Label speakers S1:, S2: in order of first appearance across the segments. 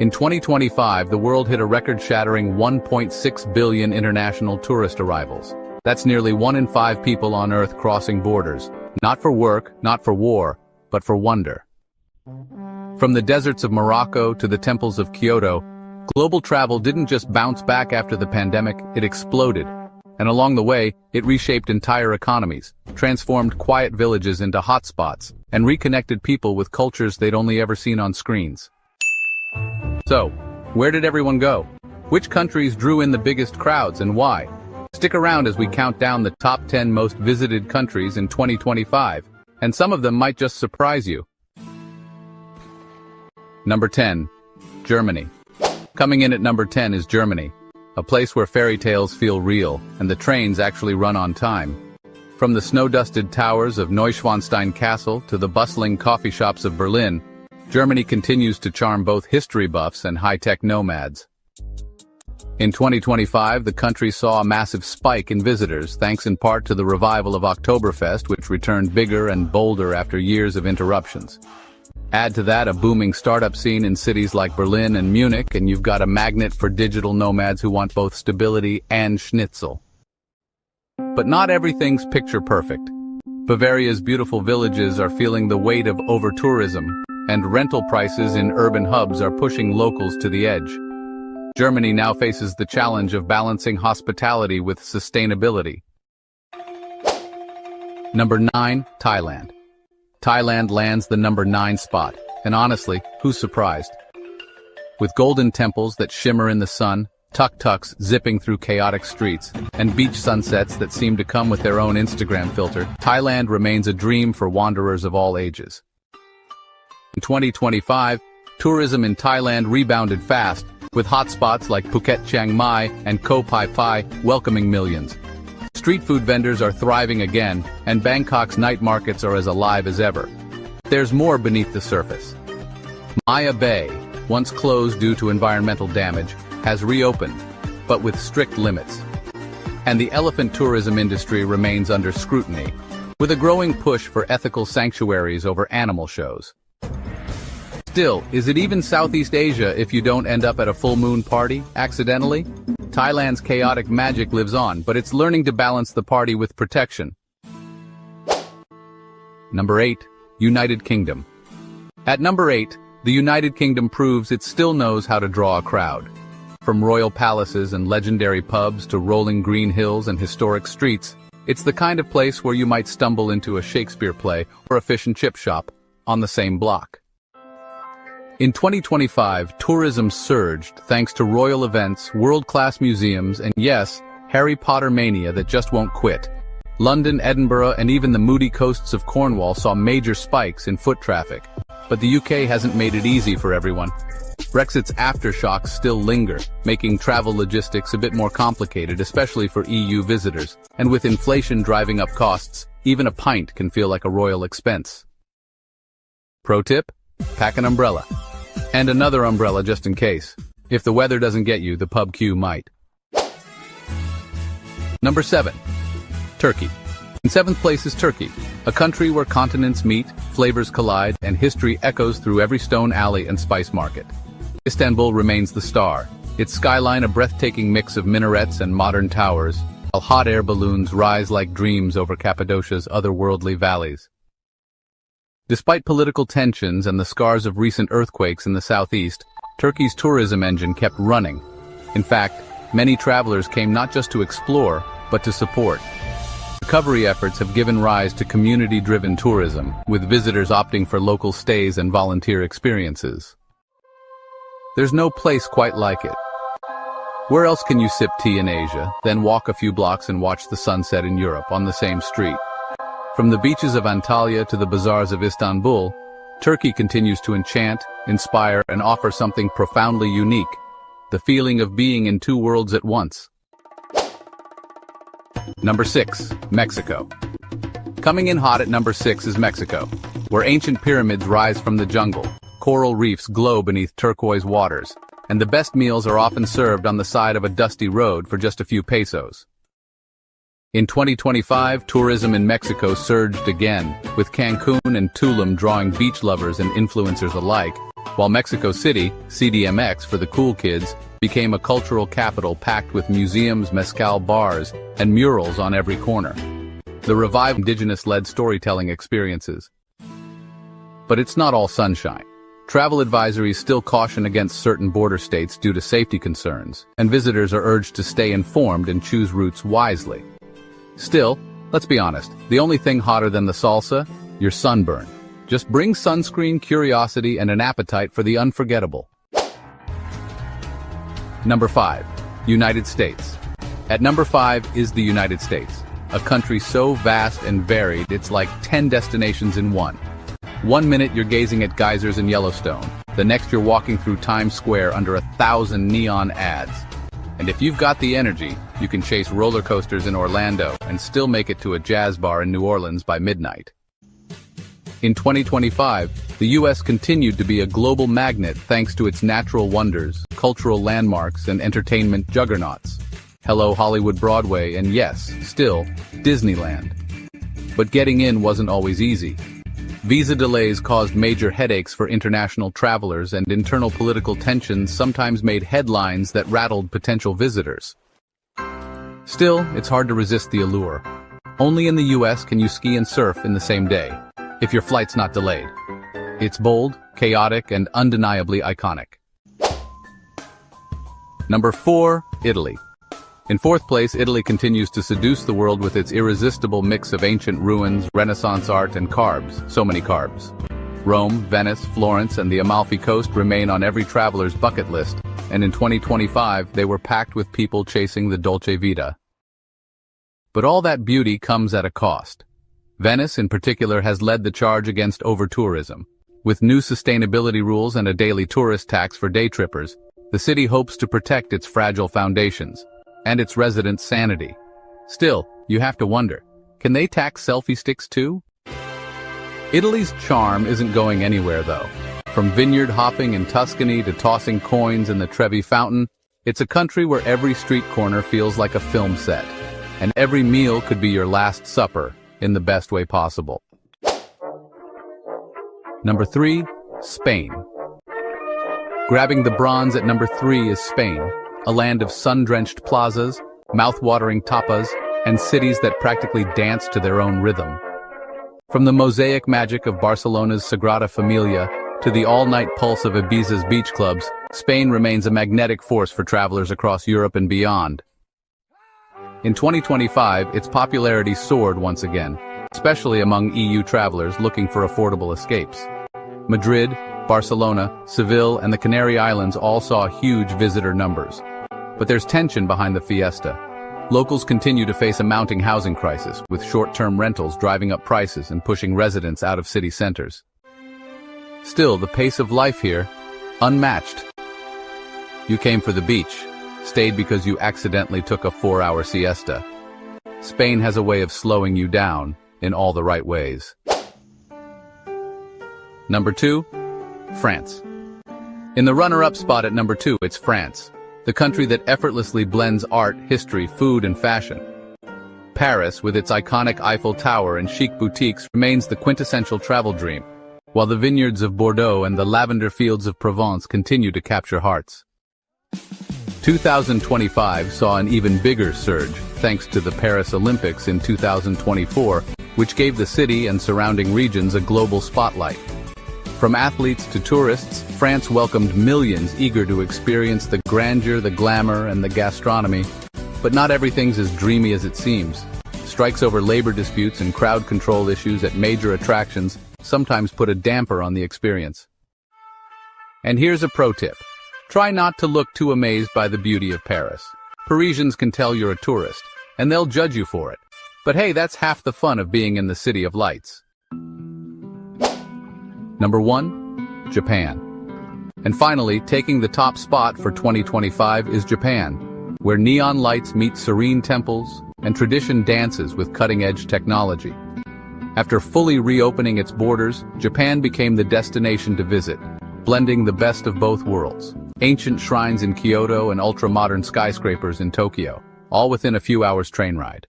S1: In 2025, the world hit a record-shattering 1.6 billion international tourist arrivals. That's nearly 1 in 5 people on Earth crossing borders, not for work, not for war, but for wonder. From the deserts of Morocco to the temples of Kyoto, global travel didn't just bounce back after the pandemic, it exploded. And along the way, it reshaped entire economies, transformed quiet villages into hotspots, and reconnected people with cultures they'd only ever seen on screens. So, where did everyone go? Which countries drew in the biggest crowds and why? Stick around as we count down the top 10 most visited countries in 2025, and some of them might just surprise you. Number 10. Germany. Coming in at number 10 is Germany, a place where fairy tales feel real, and the trains actually run on time. From the snow-dusted towers of Neuschwanstein Castle to the bustling coffee shops of Berlin, Germany continues to charm both history buffs and high-tech nomads. In 2025, the country saw a massive spike in visitors, thanks in part to the revival of Oktoberfest, which returned bigger and bolder after years of interruptions. Add to that a booming startup scene in cities like Berlin and Munich, and you've got a magnet for digital nomads who want both stability and schnitzel. But not everything's picture perfect. Bavaria's beautiful villages are feeling the weight of over-tourism, and rental prices in urban hubs are pushing locals to the edge. Germany now faces the challenge of balancing hospitality with sustainability. Number 9. Thailand. Thailand lands the number 9 spot, and honestly, who's surprised? With golden temples that shimmer in the sun, tuk-tuks zipping through chaotic streets, and beach sunsets that seem to come with their own Instagram filter, Thailand remains a dream for wanderers of all ages. In 2025, tourism in Thailand rebounded fast, with hotspots like Phuket, Chiang Mai, and Koh Phi Phi welcoming millions. Street food vendors are thriving again, and Bangkok's night markets are as alive as ever. There's more beneath the surface. Maya Bay, once closed due to environmental damage, has reopened, but with strict limits. And the elephant tourism industry remains under scrutiny, with a growing push for ethical sanctuaries over animal shows. Still, is it even Southeast Asia if you don't end up at a full moon party, accidentally? Thailand's chaotic magic lives on, but it's learning to balance the party with protection. Number 8. United Kingdom. At number 8, the United Kingdom proves it still knows how to draw a crowd. From royal palaces and legendary pubs to rolling green hills and historic streets, it's the kind of place where you might stumble into a Shakespeare play or a fish and chip shop on the same block. In 2025, tourism surged thanks to royal events, world-class museums, and yes, Harry Potter mania that just won't quit. London, Edinburgh, and even the moody coasts of Cornwall saw major spikes in foot traffic. But the UK hasn't made it easy for everyone. Brexit's aftershocks still linger, making travel logistics a bit more complicated, especially for EU visitors. And with inflation driving up costs, even a pint can feel like a royal expense. Pro tip? Pack an umbrella. And another umbrella just in case. If the weather doesn't get you, the pub queue might. Number 7. Turkey. In 7th place is Turkey, a country where continents meet, flavors collide, and history echoes through every stone alley and spice market. Istanbul remains the star, its skyline a breathtaking mix of minarets and modern towers, while hot air balloons rise like dreams over Cappadocia's otherworldly valleys. Despite political tensions and the scars of recent earthquakes in the southeast, Turkey's tourism engine kept running. In fact, many travelers came not just to explore, but to support. Recovery efforts have given rise to community-driven tourism, with visitors opting for local stays and volunteer experiences. There's no place quite like it. Where else can you sip tea in Asia, then walk a few blocks and watch the sunset in Europe on the same street? From the beaches of Antalya to the bazaars of Istanbul, Turkey continues to enchant, inspire, and offer something profoundly unique, the feeling of being in two worlds at once. Number 6. Mexico. Coming in hot at number 6 is Mexico, where ancient pyramids rise from the jungle, coral reefs glow beneath turquoise waters, and the best meals are often served on the side of a dusty road for just a few pesos. In 2025, tourism in Mexico surged again, with Cancun and Tulum drawing beach lovers and influencers alike, while Mexico City, CDMX for the cool kids, became a cultural capital packed with museums, mezcal bars, and murals on every corner. The revived indigenous-led storytelling experiences. But it's not all sunshine. Travel advisories still caution against certain border states due to safety concerns, and visitors are urged to stay informed and choose routes wisely. Still, let's be honest, the only thing hotter than the salsa? Your sunburn. Just bring sunscreen, curiosity, and an appetite for the unforgettable. Number 5. United States. At number 5 is the United States, a country so vast and varied it's like 10 destinations in one. One minute you're gazing at geysers in Yellowstone, the next you're walking through Times Square under 1,000 neon ads. And if you've got the energy, you can chase roller coasters in Orlando and still make it to a jazz bar in New Orleans by midnight. In 2025, the U.S. continued to be a global magnet thanks to its natural wonders, cultural landmarks, and entertainment juggernauts. Hello Hollywood Broadway and yes, still, Disneyland. But getting in wasn't always easy. Visa delays caused major headaches for international travelers, and internal political tensions sometimes made headlines that rattled potential visitors. Still, it's hard to resist the allure. Only in the US can you ski and surf in the same day, if your flight's not delayed. It's bold, chaotic, and undeniably iconic. Number 4, Italy. In fourth place, Italy continues to seduce the world with its irresistible mix of ancient ruins, Renaissance art, and carbs. So many carbs. Rome, Venice, Florence, and the Amalfi Coast remain on every traveler's bucket list, and in 2025 they were packed with people chasing the Dolce Vita. But all that beauty comes at a cost. Venice, in particular, has led the charge against over-tourism. With new sustainability rules and a daily tourist tax for day trippers, the city hopes to protect its fragile foundations and its residents' sanity. Still, you have to wonder, can they tax selfie sticks too? Italy's charm isn't going anywhere though. From vineyard hopping in Tuscany to tossing coins in the Trevi Fountain, it's a country where every street corner feels like a film set, and every meal could be your last supper, in the best way possible. Number 3, Spain. Grabbing the bronze at number 3 is Spain, a land of sun-drenched plazas, mouth-watering tapas, and cities that practically dance to their own rhythm. From the mosaic magic of Barcelona's Sagrada Familia to the all-night pulse of Ibiza's beach clubs, Spain remains a magnetic force for travelers across Europe and beyond. In 2025, its popularity soared once again, especially among EU travelers looking for affordable escapes. Madrid, Barcelona, Seville, and the Canary Islands all saw huge visitor numbers. But there's tension behind the fiesta. Locals continue to face a mounting housing crisis, with short-term rentals driving up prices and pushing residents out of city centers. Still, the pace of life here, unmatched. You came for the beach, stayed because you accidentally took a 4-hour siesta. Spain has a way of slowing you down in all the right ways. Number 2, France. In the runner-up spot at number 2, it's France, the country that effortlessly blends art, history, food, and fashion. Paris, with its iconic Eiffel Tower and chic boutiques, remains the quintessential travel dream, while the vineyards of Bordeaux and the lavender fields of Provence continue to capture hearts. 2025 saw an even bigger surge, thanks to the Paris Olympics in 2024, which gave the city and surrounding regions a global spotlight. From athletes to tourists, France welcomed millions eager to experience the grandeur, the glamour, and the gastronomy. But not everything's as dreamy as it seems. Strikes over labor disputes and crowd control issues at major attractions sometimes put a damper on the experience. And here's a pro tip. Try not to look too amazed by the beauty of Paris. Parisians can tell you're a tourist, and they'll judge you for it. But hey, that's half the fun of being in the City of Lights. Number 1, Japan. And finally, taking the top spot for 2025 is Japan, where neon lights meet serene temples and tradition dances with cutting-edge technology. After fully reopening its borders, Japan became the destination to visit, blending the best of both worlds. Ancient shrines in Kyoto and ultra-modern skyscrapers in Tokyo, all within a few hours' train ride.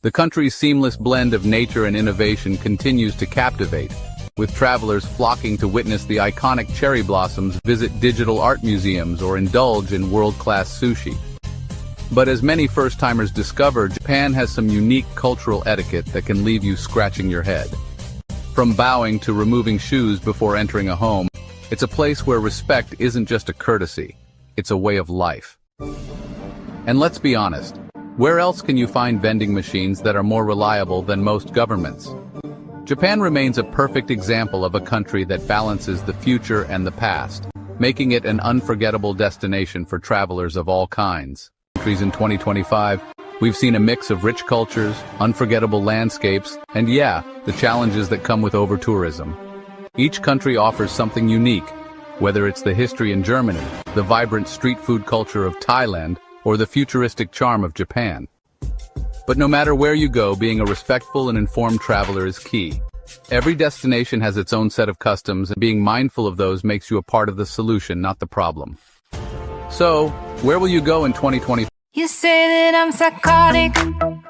S1: The country's seamless blend of nature and innovation continues to captivate, with travelers flocking to witness the iconic cherry blossoms, visit digital art museums, or indulge in world-class sushi. But as many first-timers discover, Japan has some unique cultural etiquette that can leave you scratching your head. From bowing to removing shoes before entering a home, it's a place where respect isn't just a courtesy, it's a way of life. And let's be honest, where else can you find vending machines that are more reliable than most governments? Japan remains a perfect example of a country that balances the future and the past, making it an unforgettable destination for travelers of all kinds. In 2025, we've seen a mix of rich cultures, unforgettable landscapes, and the challenges that come with over-tourism. Each country offers something unique, whether it's the history in Germany, the vibrant street food culture of Thailand, or the futuristic charm of Japan. But no matter where you go, being a respectful and informed traveler is key. Every destination has its own set of customs, and being mindful of those makes you a part of the solution, not the problem. So, where will you go in 2025?
S2: You say that I'm psychotic.